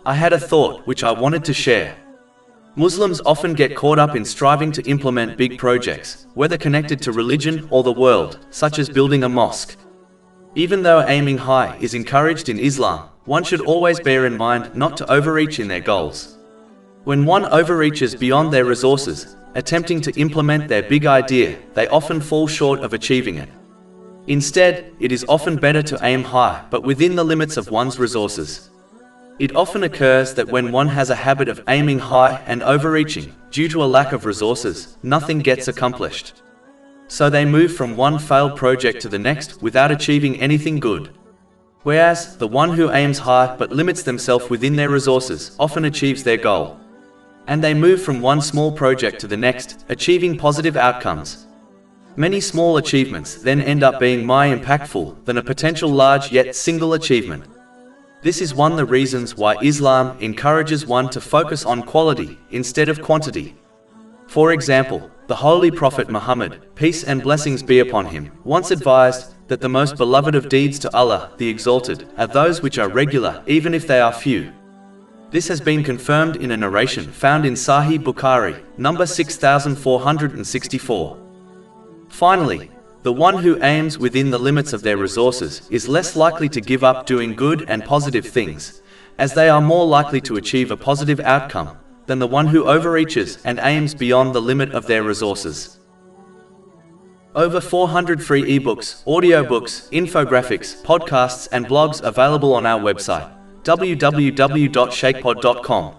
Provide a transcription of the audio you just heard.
I had a thought which I wanted to share. Muslims often get caught up in striving to implement big projects, whether connected to religion or the world, such as building a mosque. Even though aiming high is encouraged in Islam, one should always bear in mind not to overreach in their goals. When one overreaches beyond their resources, attempting to implement their big idea, they often fall short of achieving it. Instead, it is often better to aim high, but within the limits of one's resources. It often occurs that when one has a habit of aiming high and overreaching, due to a lack of resources, nothing gets accomplished. So they move from one failed project to the next without achieving anything good. Whereas, the one who aims high but limits themselves within their resources often achieves their goal. And they move from one small project to the next, achieving positive outcomes. Many small achievements then end up being more impactful than a potential large yet single achievement. This is one of the reasons why Islam encourages one to focus on quality instead of quantity. For example, the Holy Prophet Muhammad, peace and blessings be upon him, once advised that the most beloved of deeds to Allah, the Exalted, are those which are regular, even if they are few. This has been confirmed in a narration found in Sahih Bukhari, number 6464. Finally, the one who aims within the limits of their resources is less likely to give up doing good and positive things, as they are more likely to achieve a positive outcome than the one who overreaches and aims beyond the limit of their resources. Over 400 free ebooks, audiobooks, infographics, podcasts and blogs available on our website, www.shakepod.com.